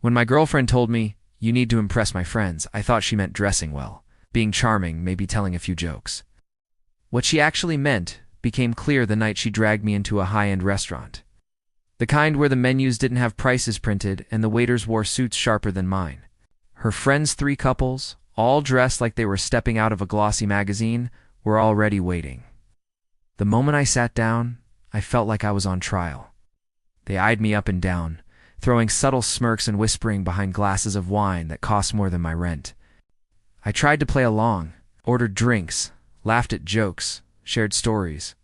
When my girlfriend told me, "You need to impress my friends," I thought she meant dressing well, being charming, maybe telling a few jokes. What she actually meant became clear the night she dragged me into a high-end restaurant. The kind where the menus didn't have prices printed and the waiters wore suits sharper than mine. Her friends' three couples, all dressed like they were stepping out of a glossy magazine, were already waiting. The moment I sat down, I felt like I was on trial. They eyed me up and down, throwing subtle smirks and whispering behind glasses of wine that cost more than my rent. I tried to play along, ordered drinks, laughed at jokes, shared stories.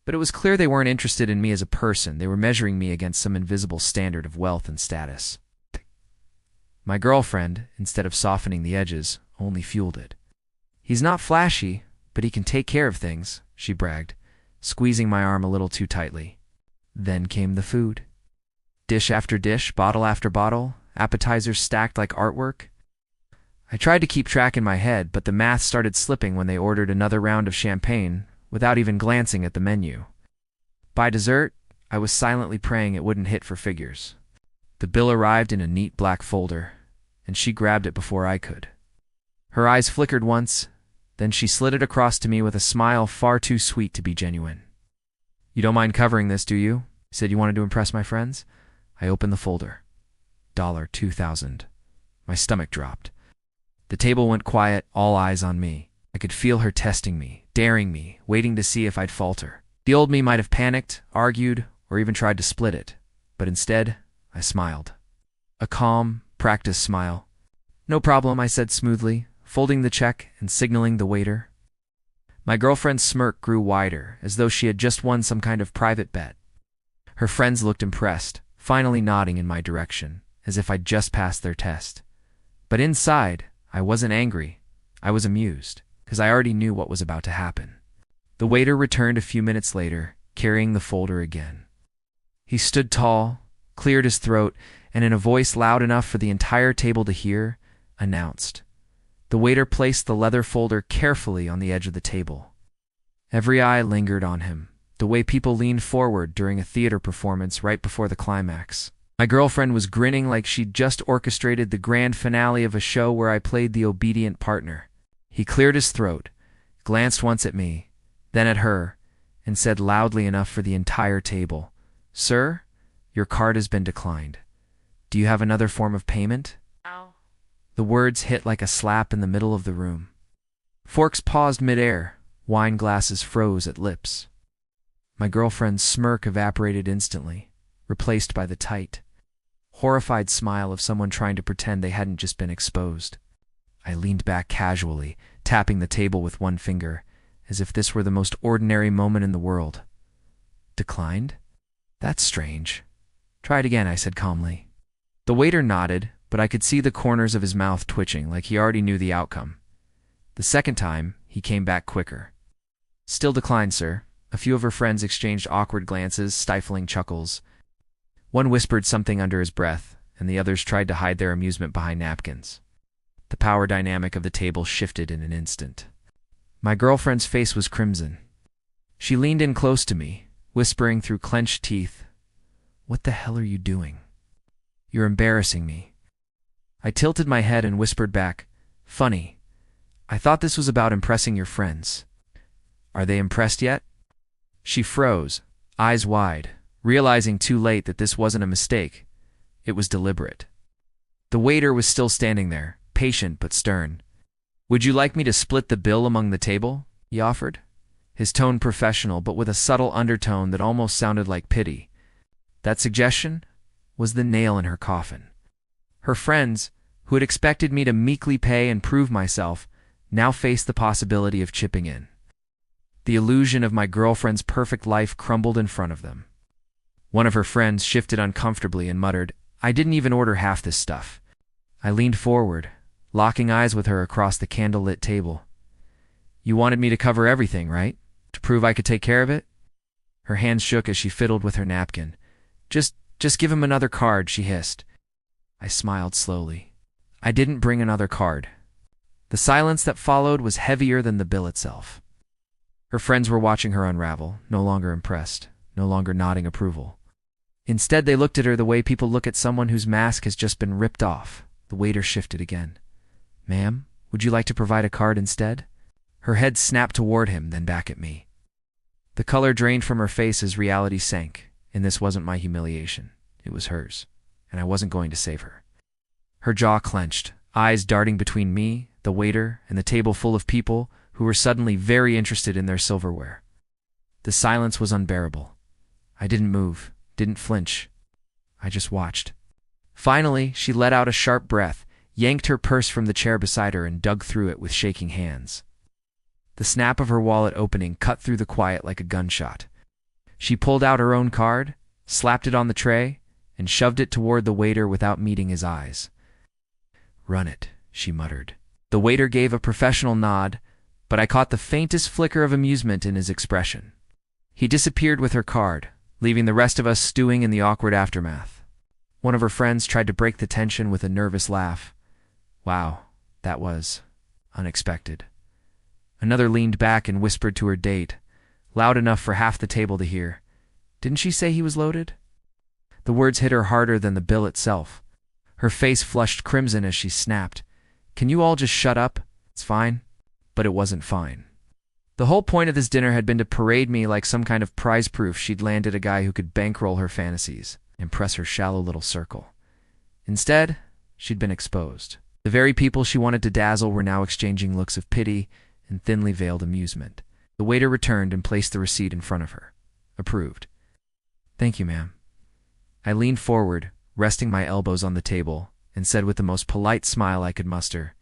But it was clear they weren't interested in me as a person. They were measuring me against some invisible standard of wealth and status. My girlfriend, instead of softening the edges, only fueled it. "He's not flashy, but he can take care of things," she bragged, squeezing my arm a little too tightly. Then came the food. Dish after dish, bottle after bottle, appetizers stacked like artwork. I tried to keep track in my head, but the math started slipping when they ordered another round of champagne without even glancing at the menu. By dessert, I was silently praying it wouldn't hit for figures. The bill arrived in a neat black folder, and she grabbed it before I could. Her eyes flickered once, then she slid it across to me with a smile far too sweet to be genuine. "You don't mind covering this, do you? You said you wanted to impress my friends?" I opened the folder. $2,000. My stomach dropped. The table went quiet, all eyes on me. I could feel her testing me, daring me, waiting to see if I'd falter. The old me might have panicked, argued, or even tried to split it, but instead, I smiled. A calm, practiced smile. "No problem," I said smoothly, folding the check and signaling the waiter. My girlfriend's smirk grew wider, as though she had just won some kind of private bet. Her friends looked impressed, finally nodding in my direction, as if I'd just passed their test. But inside, I wasn't angry. I was amused, because I already knew what was about to happen. The waiter returned a few minutes later, carrying the folder again. He stood tall, cleared his throat, and in a voice loud enough for the entire table to hear, announced. The waiter placed the leather folder carefully on the edge of the table. Every eye lingered on him, the way people leaned forward during a theater performance right before the climax. My girlfriend was grinning like she'd just orchestrated the grand finale of a show where I played the obedient partner. He cleared his throat, glanced once at me, then at her, and said loudly enough for the entire table, "Sir, your card has been declined. Do you have another form of payment?" Ow. The words hit like a slap in the middle of the room. Forks paused midair, wine glasses froze at lips. My girlfriend's smirk evaporated instantly, replaced by the tight, horrified smile of someone trying to pretend they hadn't just been exposed. I leaned back casually, tapping the table with one finger, as if this were the most ordinary moment in the world. "Declined? That's strange." "Try it again," I said calmly. The waiter nodded, but I could see the corners of his mouth twitching like he already knew the outcome. The second time, he came back quicker. "Still declined, sir." A few of her friends exchanged awkward glances, stifling chuckles. One whispered something under his breath, and the others tried to hide their amusement behind napkins. The power dynamic of the table shifted in an instant. My girlfriend's face was crimson. She leaned in close to me, whispering through clenched teeth, "What the hell are you doing? You're embarrassing me." I tilted my head and whispered back, "Funny. I thought this was about impressing your friends. Are they impressed yet?" She froze, eyes wide, realizing too late that this wasn't a mistake. It was deliberate. The waiter was still standing there, patient but stern. "Would you like me to split the bill among the table?" he offered, his tone professional but with a subtle undertone that almost sounded like pity. That suggestion was the nail in her coffin. Her friends, who had expected me to meekly pay and prove myself, now faced the possibility of chipping in. The illusion of my girlfriend's perfect life crumbled in front of them. One of her friends shifted uncomfortably and muttered, "I didn't even order half this stuff." I leaned forward, locking eyes with her across the candlelit table. "You wanted me to cover everything, right? To prove I could take care of it?" Her hands shook as she fiddled with her napkin. Just give him another card," she hissed. I smiled slowly. I didn't bring another card. The silence that followed was heavier than the bill itself. Her friends were watching her unravel, no longer impressed, no longer nodding approval. Instead, they looked at her the way people look at someone whose mask has just been ripped off. The waiter shifted again. "Ma'am, would you like to provide a card instead?" Her head snapped toward him, then back at me. The color drained from her face as reality sank, and this wasn't my humiliation. It was hers, and I wasn't going to save her. Her jaw clenched, eyes darting between me, the waiter, and the table full of people who were suddenly very interested in their silverware. The silence was unbearable. I didn't move, didn't flinch. I just watched. Finally, she let out a sharp breath, yanked her purse from the chair beside her, and dug through it with shaking hands. The snap of her wallet opening cut through the quiet like a gunshot. She pulled out her own card, slapped it on the tray, and shoved it toward the waiter without meeting his eyes. "Run it," she muttered. The waiter gave a professional nod, but I caught the faintest flicker of amusement in his expression. He disappeared with her card, leaving the rest of us stewing in the awkward aftermath. One of her friends tried to break the tension with a nervous laugh. "Wow, that was unexpected." Another leaned back and whispered to her date, loud enough for half the table to hear, "Didn't she say he was loaded?" The words hit her harder than the bill itself. Her face flushed crimson as she snapped, "Can you all just shut up? It's fine." But it wasn't fine. The whole point of this dinner had been to parade me like some kind of prize proof she'd landed a guy who could bankroll her fantasies, impress her shallow little circle. Instead, she'd been exposed. The very people she wanted to dazzle were now exchanging looks of pity and thinly veiled amusement. The waiter returned and placed the receipt in front of her. Approved. "Thank you, ma'am." I leaned forward, resting my elbows on the table, and said with the most polite smile I could muster,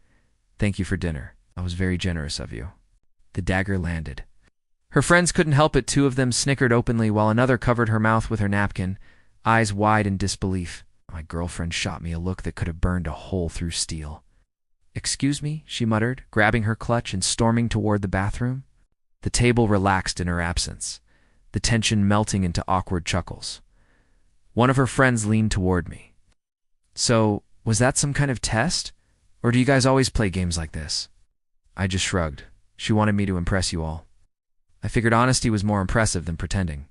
"Thank you for dinner. I was very generous of you." The dagger landed. Her friends couldn't help it. Two of them snickered openly while another covered her mouth with her napkin, eyes wide in disbelief. My girlfriend shot me a look that could have burned a hole through steel. "Excuse me," she muttered, grabbing her clutch and storming toward the bathroom. The table relaxed in her absence, the tension melting into awkward chuckles. One of her friends leaned toward me. "So, was that some kind of test? Or do you guys always play games like this?" I just shrugged. She wanted me to impress you all. I figured honesty was more impressive than pretending.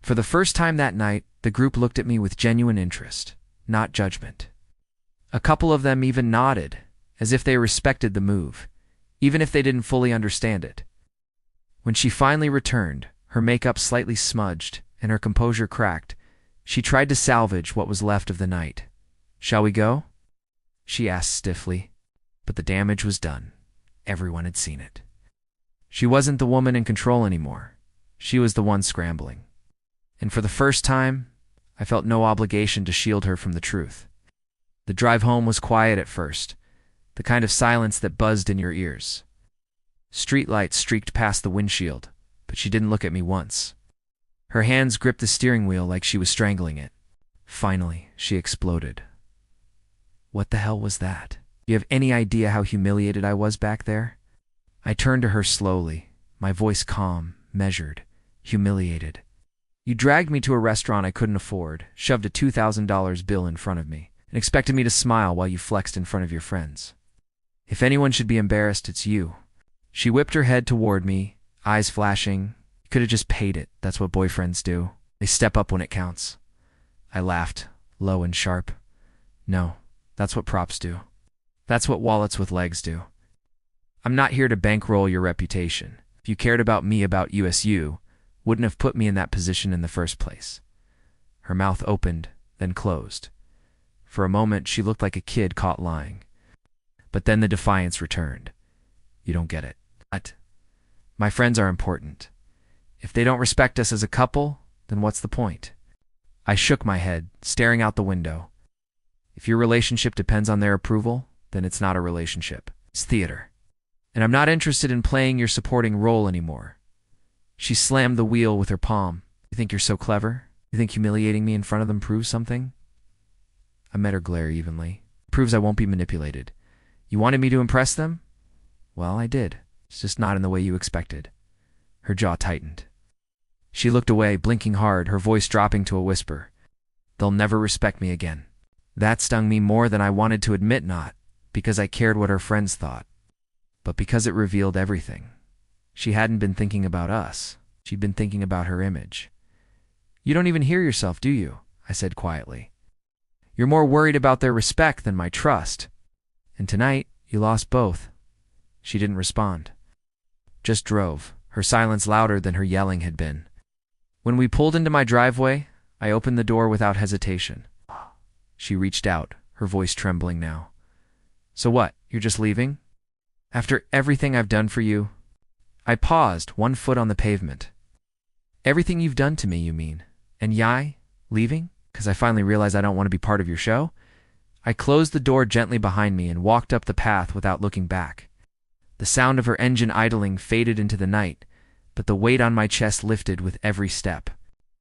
For the first time that night, the group looked at me with genuine interest, not judgment. A couple of them even nodded, as if they respected the move, even if they didn't fully understand it. When she finally returned, her makeup slightly smudged and her composure cracked, she tried to salvage what was left of the night. "Shall we go?" she asked stiffly. But the damage was done. Everyone had seen it. She wasn't the woman in control anymore. She was the one scrambling. And for the first time, I felt no obligation to shield her from the truth. The drive home was quiet at first, the kind of silence that buzzed in your ears. Streetlights streaked past the windshield, but she didn't look at me once. Her hands gripped the steering wheel like she was strangling it. Finally, she exploded. "What the hell was that? Do you have any idea how humiliated I was back there?" I turned to her slowly, my voice calm, measured, humiliated. "You dragged me to a restaurant I couldn't afford, shoved a $2,000 bill in front of me, and expected me to smile while you flexed in front of your friends. If anyone should be embarrassed, it's you." She whipped her head toward me, eyes flashing. "You could have just paid it. That's what boyfriends do. They step up when it counts." I laughed, low and sharp. "No, that's what props do. That's what wallets with legs do. I'm not here to bankroll your reputation. If you cared about me, about USU, wouldn't have put me in that position in the first place." Her mouth opened, then closed. For a moment, she looked like a kid caught lying. But then the defiance returned. "You don't get it. What? My friends are important. If they don't respect us as a couple, then what's the point?" I shook my head, staring out the window. If your relationship depends on their approval, then it's not a relationship. It's theater. And I'm not interested in playing your supporting role anymore. She slammed the wheel with her palm. "You think you're so clever? You think humiliating me in front of them proves something?" I met her glare evenly. "It proves I won't be manipulated. You wanted me to impress them? Well, I did. It's just not in the way you expected." Her jaw tightened. She looked away, blinking hard, her voice dropping to a whisper. "They'll never respect me again." That stung me more than I wanted to admit, not because I cared what her friends thought, but because it revealed everything. She hadn't been thinking about us. She'd been thinking about her image. "You don't even hear yourself, do you?" I said quietly. You're more worried about their respect than my trust. And tonight, you lost both. She didn't respond. Just drove, her silence louder than her yelling had been. When we pulled into my driveway, I opened the door without hesitation. She reached out, her voice trembling now. So what, you're just leaving? After everything I've done for you? I paused, one foot on the pavement. Everything you've done to me, you mean? And Yai, leaving? Because I finally realized I don't want to be part of your show? I closed the door gently behind me and walked up the path without looking back. The sound of her engine idling faded into the night, but the weight on my chest lifted with every step.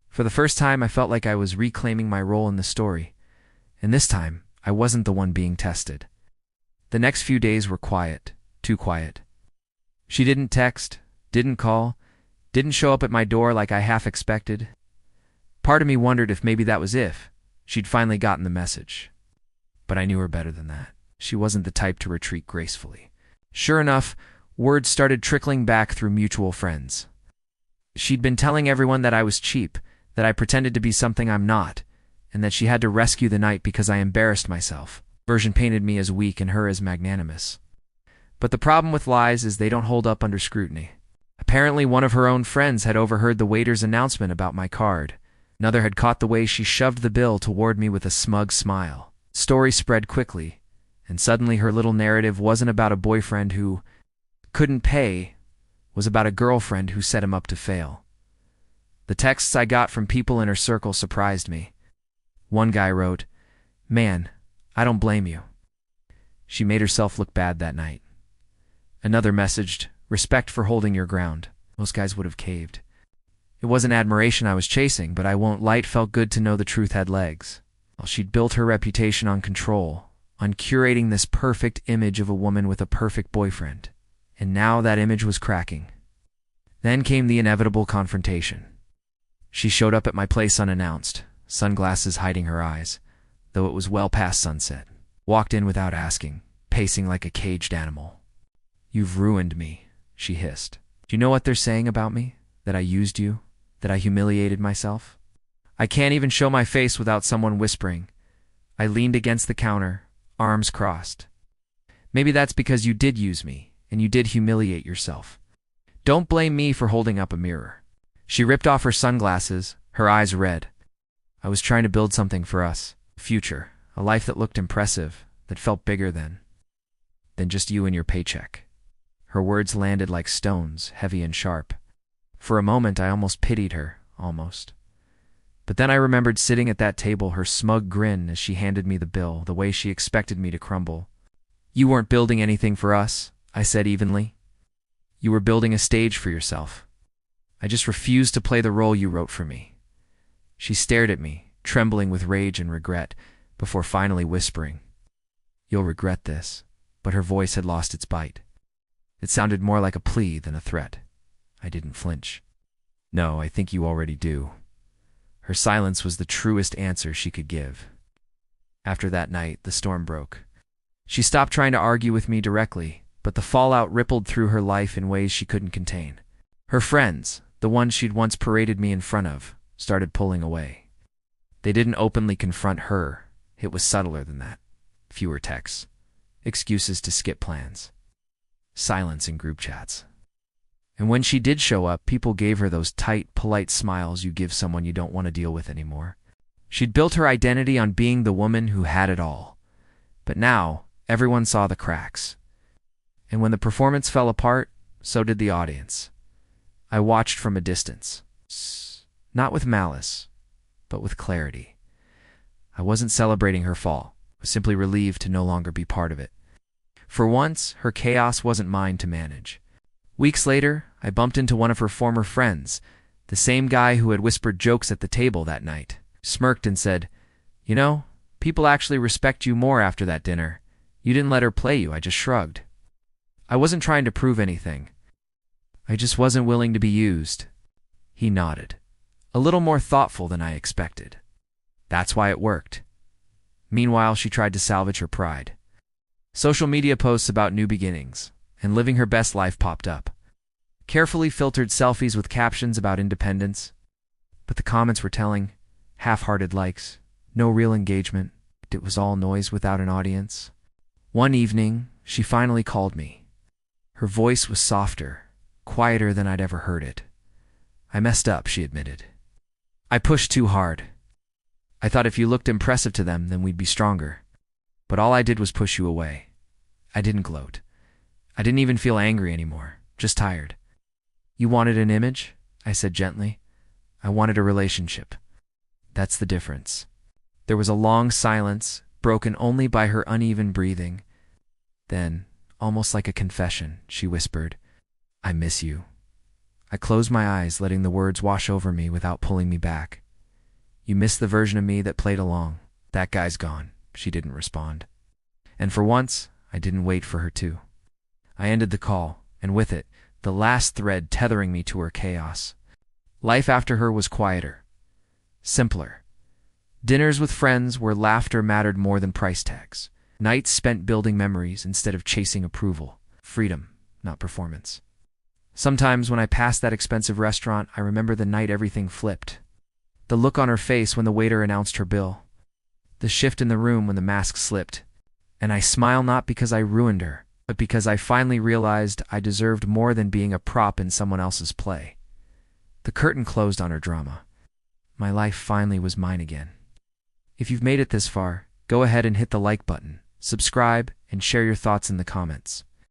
For the first time, I felt like I was reclaiming my role in the story. And this time, I wasn't the one being tested. The next few days were quiet, too quiet. She didn't text, didn't call, didn't show up at my door like I half expected. Part of me wondered if maybe that was she'd finally gotten the message. But I knew her better than that. She wasn't the type to retreat gracefully. Sure enough, words started trickling back through mutual friends. She'd been telling everyone that I was cheap, that I pretended to be something I'm not, and that she had to rescue the night because I embarrassed myself. Version painted me as weak and her as magnanimous. But the problem with lies is they don't hold up under scrutiny. Apparently one of her own friends had overheard the waiter's announcement about my card. Another had caught the way she shoved the bill toward me with a smug smile. Story spread quickly, and suddenly her little narrative wasn't about a boyfriend who couldn't pay, was about a girlfriend who set him up to fail. The texts I got from people in her circle surprised me. One guy wrote, "Man, I don't blame you." She made herself look bad that night. Another messaged, "Respect for holding your ground." Most guys would have caved. It wasn't admiration I was chasing, but I won't lie, it felt good to know the truth had legs. Well, she'd built her reputation on control, on curating this perfect image of a woman with a perfect boyfriend. And now that image was cracking. Then came the inevitable confrontation. She showed up at my place unannounced, sunglasses hiding her eyes, though it was well past sunset. Walked in without asking, pacing like a caged animal. "You've ruined me," she hissed. "Do you know what they're saying about me? That I used you? That I humiliated myself? I can't even show my face without someone whispering." I leaned against the counter, arms crossed. "Maybe that's because you did use me, and you did humiliate yourself. Don't blame me for holding up a mirror." She ripped off her sunglasses, her eyes red. "I was trying to build something for us, a future, a life that looked impressive, that felt bigger than just you and your paycheck." Her words landed like stones, heavy and sharp. For a moment, I almost pitied her, almost. But then I remembered sitting at that table, her smug grin as she handed me the bill, the way she expected me to crumble. "You weren't building anything for us," I said evenly. "You were building a stage for yourself. I just refused to play the role you wrote for me." She stared at me, trembling with rage and regret, before finally whispering, "You'll regret this." But her voice had lost its bite. It sounded more like a plea than a threat. I didn't flinch. "No, I think you already do." Her silence was the truest answer she could give. After that night, the storm broke. She stopped trying to argue with me directly, but the fallout rippled through her life in ways she couldn't contain. Her friends, the ones she'd once paraded me in front of, started pulling away. They didn't openly confront her. It was subtler than that. Fewer texts, excuses to skip plans, silence in group chats. And when she did show up, people gave her those tight, polite smiles you give someone you don't want to deal with anymore. She'd built her identity on being the woman who had it all. But now, everyone saw the cracks. And when the performance fell apart, so did the audience. I watched from a distance. Not with malice, but with clarity. I wasn't celebrating her fall. I was simply relieved to no longer be part of it. For once, her chaos wasn't mine to manage. Weeks later, I bumped into one of her former friends, the same guy who had whispered jokes at the table that night. Smirked and said, "You know, people actually respect you more after that dinner. You didn't let her play you." I just shrugged. I wasn't trying to prove anything. I just wasn't willing to be used. He nodded, a little more thoughtful than I expected. That's why it worked. Meanwhile, she tried to salvage her pride. Social media posts about new beginnings and living her best life popped up. Carefully filtered selfies with captions about independence. But the comments were telling, half-hearted likes, no real engagement. It was all noise without an audience. One evening, she finally called me. Her voice was softer, quieter than I'd ever heard it. I messed up, she admitted. I pushed too hard. I thought if you looked impressive to them, then we'd be stronger. But all I did was push you away. I didn't gloat. I didn't even feel angry anymore, just tired. You wanted an image? I said gently. I wanted a relationship. That's the difference. There was a long silence, broken only by her uneven breathing. Then, almost like a confession, she whispered, I miss you. I closed my eyes, letting the words wash over me without pulling me back. You miss the version of me that played along. That guy's gone. She didn't respond. And for once, I didn't wait for her to. I ended the call, and with it, the last thread tethering me to her chaos. Life after her was quieter, simpler. Dinners with friends where laughter mattered more than price tags. Nights spent building memories instead of chasing approval. Freedom, not performance. Sometimes when I passed that expensive restaurant, I remember the night everything flipped. The look on her face when the waiter announced her bill. The shift in the room when the mask slipped. And I smile not because I ruined her, but because I finally realized I deserved more than being a prop in someone else's play. The curtain closed on her drama. My life finally was mine again. If you've made it this far, go ahead and hit the like button, subscribe, and share your thoughts in the comments.